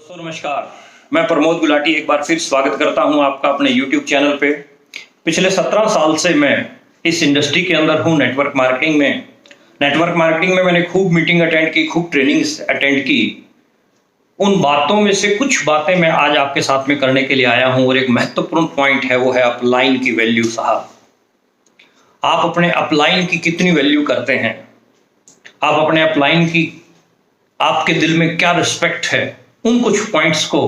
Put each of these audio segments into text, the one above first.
दोस्तों नमस्कार, मैं प्रमोद गुलाटी एक बार फिर स्वागत करता हूं आपका अपने YouTube चैनल पे। पिछले 17 साल से मैं इस इंडस्ट्री के अंदर हूं नेटवर्क मार्केटिंग में। नेटवर्क मार्केटिंग में मैंने खूब मीटिंग अटेंड की, खूब ट्रेनिंग्स अटेंड की। उन बातों में से कुछ बातें मैं आज आपके साथ में करने के लिए आया हूं और एक महत्वपूर्ण पॉइंट है, वो है अपलाइन की वैल्यू। साहब, आप अपने अपलाइन की कितनी वैल्यू करते हैं? आप अपने अपलाइन की, आपके दिल में क्या रिस्पेक्ट है? उन कुछ पॉइंट्स को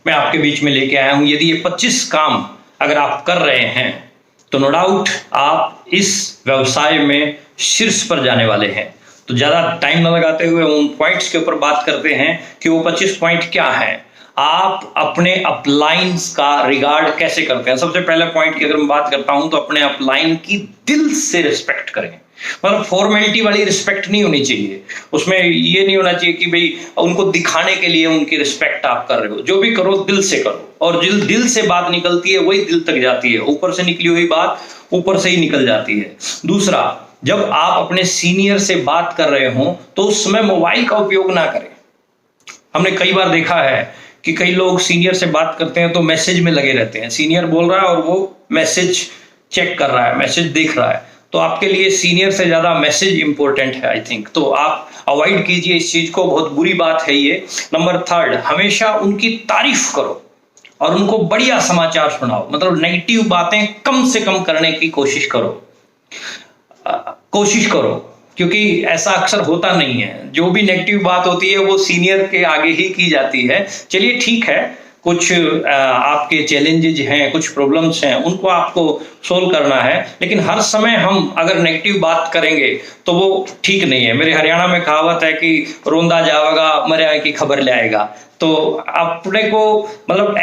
मैं आपके बीच में लेके आया हूं। यदि ये 25 काम अगर आप कर रहे हैं तो नो डाउट आप इस व्यवसाय में शीर्ष पर जाने वाले हैं। तो ज्यादा टाइम न लगाते हुए उन पॉइंट्स के ऊपर बात करते हैं कि वो 25 पॉइंट क्या है। आप अपने अपलाइंस का रिगार्ड कैसे करते हैं? सबसे पहले पॉइंट की अगर मैं बात करता हूं तो अपने अपलाइन की दिल से रिस्पेक्ट करें। मतलब फॉर्मेलिटी वाली रिस्पेक्ट नहीं होनी चाहिए। उसमें ये नहीं होना चाहिए कि भाई उनको दिखाने के लिए उनकी रिस्पेक्ट आप कर रहे हो। जो भी करो दिल से करो, और दिल से बात निकलती है वही दिल तक जाती है। ऊपर से निकली हुई बात ऊपर से ही निकल जाती है। दूसरा, जब आप अपने सीनियर से बात कर रहे हो तो उस समय मोबाइल का उपयोग ना करें। हमने कई बार देखा है कि कई लोग सीनियर से बात करते हैं तो मैसेज में लगे रहते हैं। सीनियर बोल रहा है और वो मैसेज चेक कर रहा है, मैसेज देख रहा है। तो आपके लिए सीनियर से ज्यादा मैसेज इंपॉर्टेंट है, आई थिंक। तो आप अवॉइड कीजिए इस चीज को, बहुत बुरी बात है ये। नंबर 3, हमेशा उनकी तारीफ करो और उनको बढ़िया समाचार सुनाओ। मतलब नेगेटिव बातें कम से कम करने की कोशिश करो। क्योंकि ऐसा अक्सर होता नहीं है। जो भी नेगेटिव बात होती है वो सीनियर के आगे ही की जाती है। चलिए ठीक है, कुछ आपके चैलेंजेज हैं, कुछ प्रॉब्लम्स हैं, उनको आपको सोल्व करना है। लेकिन हर समय हम अगर नेगेटिव बात करेंगे तो वो ठीक नहीं है। मेरे हरियाणा में कहावत है कि रोंदा जाएगा मरे की खबर ले आएगा। तो अपने को मतलब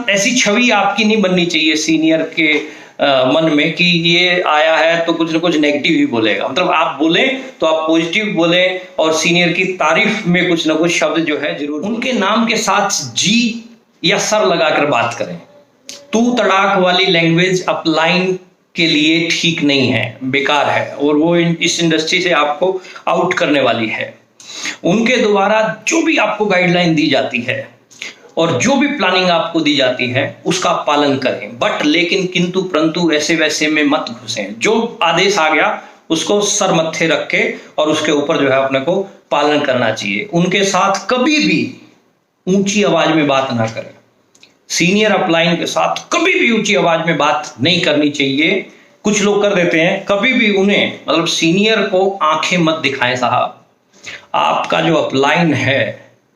ऐसी छवि आपकी नहीं बननी चाहिए सीनियर के मन में कि ये आया है तो कुछ ना कुछ नेगेटिव ही बोलेगा। मतलब आप बोलें तो आप पॉजिटिव बोलें और सीनियर की तारीफ में कुछ ना कुछ शब्द जो है जरूर। उनके नाम के साथ जी या सर लगाकर बात करें। तू तड़ाक वाली लैंग्वेज अपलाइन के लिए ठीक नहीं है, बेकार है, और वो इस इंडस्ट्री से आपको आउट करने वाली है। उनके द्वारा जो भी आपको गाइडलाइन दी जाती है और जो भी प्लानिंग आपको दी जाती है उसका पालन करें। बट लेकिन किंतु परंतु ऐसे वैसे में मत घुसें। जो आदेश आ गया उसको सर मत्थे रख के और उसके ऊपर जो है अपने को पालन करना चाहिए। उनके साथ कभी भी ऊंची आवाज में बात ना करें। सीनियर अपलाइन के साथ कभी भी ऊंची आवाज में बात नहीं करनी चाहिए। कुछ लोग कर देते हैं। कभी भी उन्हें, मतलब सीनियर को आंखें मत दिखाएं। साहब, आपका जो अपलाइन है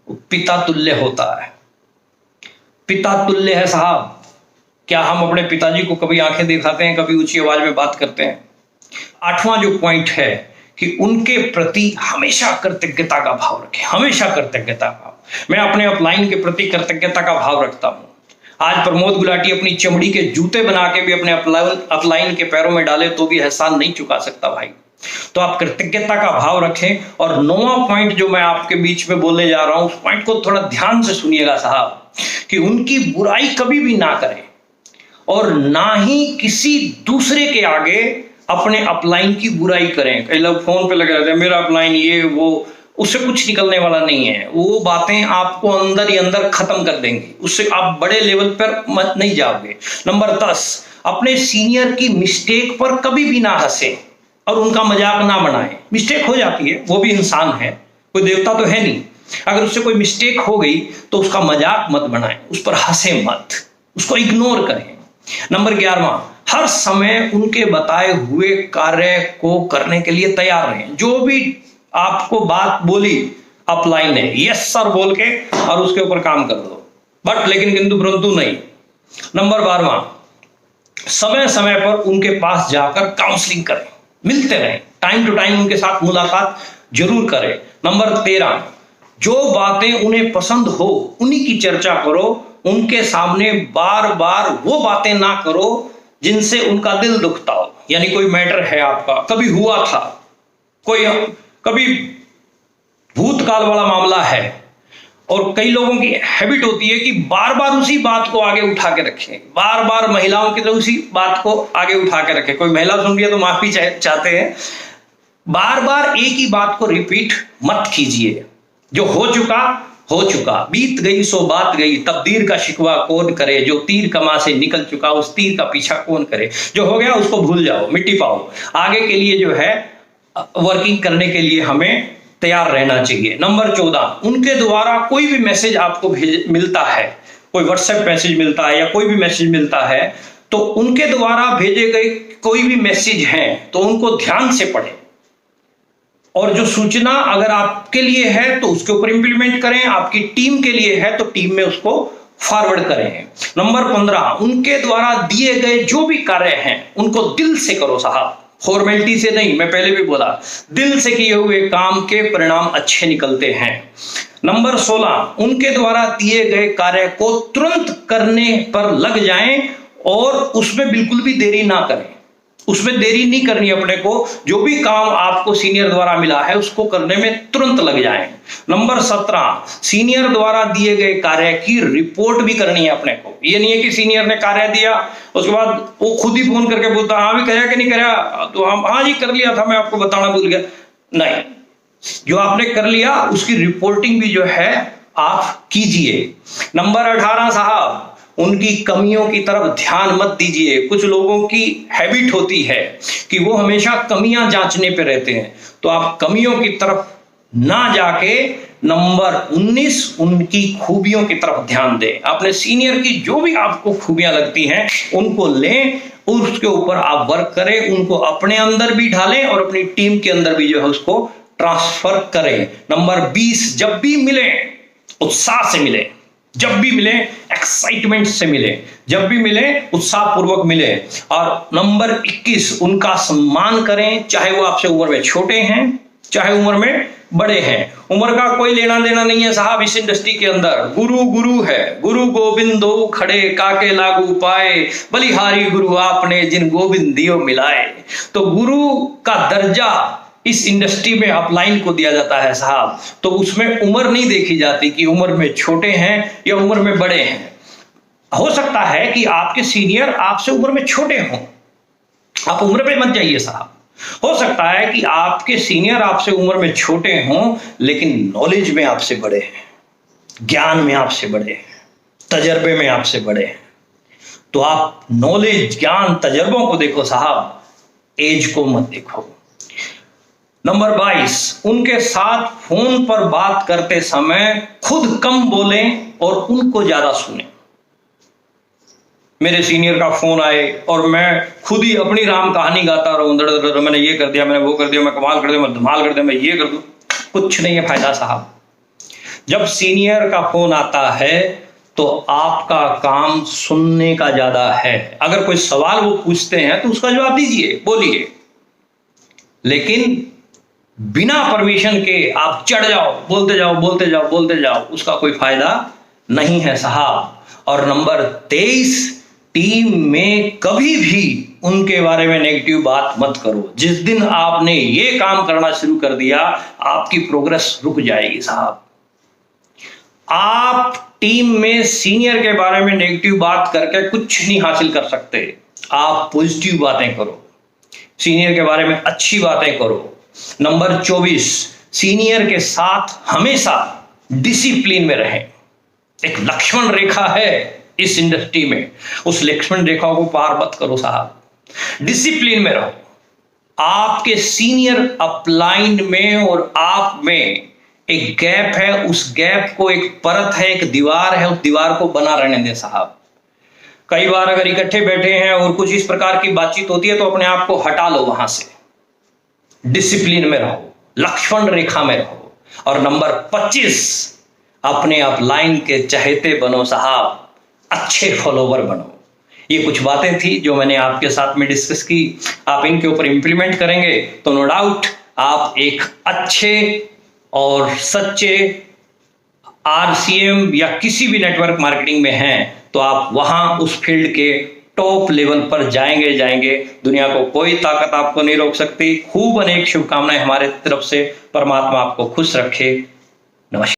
वो पिता तुल्य होता है, पिता तुल्य है साहब। क्या हम अपने पिताजी को कभी आंखें दिखाते हैं, कभी ऊंची आवाज में बात करते हैं? 8वां जो पॉइंट है कि उनके प्रति हमेशा कृतज्ञता का भाव रखें। हमेशा कृतज्ञता का। मैं अपने अपलाइन के प्रति कृतज्ञता का भाव रखता हूं। आज प्रमोद गुलाटी अपनी चमड़ी के जूते बना के भी अपने अपलाइन के पैरों में डाले तो भी एहसान नहीं चुका सकता भाई। तो आप कृतज्ञता का भाव रखें। और 9वां पॉइंट जो मैं आपके बीच में बोलने जा रहा हूं, उस पॉइंट को थोड़ा ध्यान से सुनिएगा साहब, कि उनकी बुराई कभी भी ना करें और ना ही किसी दूसरे के आगे अपने अपलाइन की बुराई करें। कई लोग फोन पे लगे रहते हैं, मेरा अपलाइन ये वो, उससे कुछ निकलने वाला नहीं है। वो बातें आपको अंदर ही अंदर खत्म कर देंगी। उससे आप बड़े लेवल पर मत नहीं जाओगे। नंबर 10, अपने सीनियर की मिस्टेक पर कभी भी ना हंसे और उनका मजाक ना बनाएं। मिस्टेक हो जाती है, वो भी इंसान है, कोई देवता तो है नहीं। अगर उससे कोई मिस्टेक हो गई तो उसका मजाक मत बनाएं, उस पर हंसे मत, उसको इग्नोर करें। नंबर 11, हर समय उनके बताए हुए कार्य को करने के लिए तैयार रहें। जो भी आपको बात बोली अपलाइन है, यस सर बोल के और उसके ऊपर काम कर दो। बट लेकिन किंतु परंतु नहीं। नंबर 12, समय समय पर उनके पास जाकर काउंसलिंग करें, मिलते रहें, टाइम टू टाइम उनके साथ मुलाकात जरूर करें। नंबर 13, जो बातें उन्हें पसंद हो उन्हीं की चर्चा करो। उनके सामने बार बार वो बातें ना करो जिनसे उनका दिल दुखता हो। यानी कोई मैटर है आपका, कभी हुआ था, कोई कभी भूतकाल वाला मामला है, और कई लोगों की हैबिट होती है कि बार बार उसी बात को आगे उठा के रखें। बार बार महिलाओं की तरह उसी बात को आगे उठा के रखें। कोई महिला सुन रही है तो माफी चाहते हैं। बार बार एक ही बात को रिपीट मत कीजिए। जो हो चुका हो चुका, बीत गई सो बात गई, तकदीर का शिकवा कौन करे, जो तीर कमा से निकल चुका उस तीर का पीछा कौन करे। जो हो गया उसको भूल जाओ, मिट्टी पाओ। आगे के लिए जो है वर्किंग करने के लिए हमें तैयार रहना चाहिए। नंबर 14, उनके द्वारा कोई भी मैसेज आपको मिलता है, कोई व्हाट्सएप मैसेज मिलता है या कोई भी मैसेज मिलता है, तो उनके द्वारा भेजे गए कोई भी मैसेज हैं तो उनको ध्यान से पढ़ें, और जो सूचना अगर आपके लिए है तो उसके ऊपर इंप्लीमेंट करें, आपकी टीम के लिए है तो टीम में उसको फॉरवर्ड करें। नंबर 15, उनके द्वारा दिए गए जो भी कार्य हैं उनको दिल से करो साहब, फॉर्मेलिटी से नहीं। मैं पहले भी बोला, दिल से किए हुए काम के परिणाम अच्छे निकलते हैं। नंबर 16, उनके द्वारा दिए गए कार्य को तुरंत करने पर लग जाएं और उसमें बिल्कुल भी देरी ना करें, उसमें देरी नहीं करनी अपने को। जो भी काम आपको सीनियर द्वारा मिला है उसको करने में तुरंत लग जाएं। नंबर 17, सीनियर द्वारा दिए गए कार्य की रिपोर्ट भी करनी है अपने को। ये नहीं है कि सीनियर ने कार्य दिया उसके बाद वो खुद ही फोन करके बोलता हाँ भी कराया कि नहीं कराया, तो हम हाँ जी कर लिया था, मैं आपको बताना भूल गया। नहीं, जो आपने कर लिया उसकी रिपोर्टिंग भी जो है आप कीजिए। नंबर 18 साहब, उनकी कमियों की तरफ ध्यान मत दीजिए। कुछ लोगों की हैबिट होती है कि वो हमेशा कमियां जांचने पे रहते हैं, तो आप कमियों की तरफ ना जाके नंबर 19 उनकी खूबियों की तरफ ध्यान दें। अपने सीनियर की जो भी आपको खूबियां लगती हैं उनको लें, उसके ऊपर आप वर्क करें, उनको अपने अंदर भी ढालें और अपनी टीम के अंदर भी जो है उसको ट्रांसफर करें। नंबर 20, जब भी मिले उत्साह से मिले, जब भी मिले एक्साइटमेंट से मिले, जब भी मिले उत्साह पूर्वक मिले। और नंबर 21, उनका सम्मान करें, चाहे वो आपसे उम्र में छोटे हैं चाहे उम्र में बड़े हैं। उम्र का कोई लेना देना नहीं है साहब इस इंडस्ट्री के अंदर। गुरु गुरु है, गुरु गोविंदो खड़े काके लागू पाए, बलिहारी गुरु आपने जिन गोविंद दियो मिलाए। तो गुरु का दर्जा इस इंडस्ट्री में अपलाइन को दिया जाता है साहब, तो उसमें उम्र नहीं देखी जाती कि उम्र में छोटे हैं या उम्र में बड़े हैं। हो सकता है कि आपके सीनियर आपसे उम्र में छोटे हों, आप उम्र पे मत जाइए साहब। हो सकता है कि आपके सीनियर आपसे उम्र में छोटे हों लेकिन नॉलेज में आपसे बड़े हैं, ज्ञान में आपसे बड़े हैं, तजर्बे में आपसे बड़े हैं। तो आप नॉलेज, ज्ञान, तजर्बों को देखो साहब, एज को मत देखो। नंबर 22, उनके साथ फोन पर बात करते समय खुद कम बोलें और उनको ज्यादा सुनें। मेरे सीनियर का फोन आए और मैं खुद ही अपनी राम कहानी गाता रहूं, मैंने ये कर दिया, मैंने वो कर दिया, मैं कमाल कर दिया, मैं धमाल कर दिया, मैं ये कर दूं, कुछ नहीं है फायदा साहब। जब सीनियर का फोन आता है तो आपका काम सुनने का ज्यादा है। अगर कोई सवाल वो पूछते हैं तो उसका जवाब दीजिए, बोलिए, लेकिन बिना परमिशन के आप चढ़ जाओ, बोलते जाओ बोलते जाओ बोलते जाओ, उसका कोई फायदा नहीं है साहब। और नंबर 23, टीम में कभी भी उनके बारे में नेगेटिव बात मत करो। जिस दिन आपने ये काम करना शुरू कर दिया आपकी प्रोग्रेस रुक जाएगी साहब। आप टीम में सीनियर के बारे में नेगेटिव बात करके कुछ नहीं हासिल कर सकते। आप पॉजिटिव बातें करो, सीनियर के बारे में अच्छी बातें करो। नंबर 24, सीनियर के साथ हमेशा डिसिप्लिन में रहें। एक लक्ष्मण रेखा है इस इंडस्ट्री में, उस लक्ष्मण रेखा को पार मत करो साहब। डिसिप्लिन में रहो। आपके सीनियर अपलाइन में और आप में एक गैप है, उस गैप को, एक परत है, एक दीवार है, उस दीवार को बना रहने दें साहब। कई बार अगर इकट्ठे बैठे हैं और कुछ इस प्रकार की बातचीत होती है तो अपने आप को हटा लो वहां से। डिसिप्लिन में रहो, लक्ष्मण रेखा में रहो। और नंबर 25, अपने अपलाइन के चहेते बनो साहब, अच्छे फॉलोवर बनो। ये कुछ बातें थी जो मैंने आपके साथ में डिस्कस की। आप इनके ऊपर इंप्लीमेंट करेंगे तो नो डाउट आप एक अच्छे और सच्चे RCM या किसी भी नेटवर्क मार्केटिंग में हैं तो आप वहां उस फील्ड के टॉप लेवल पर जाएंगे। दुनिया को कोई ताकत आपको नहीं रोक सकती। खूब अनेक शुभकामनाएं हमारे तरफ से। परमात्मा आपको खुश रखे। नमस्कार।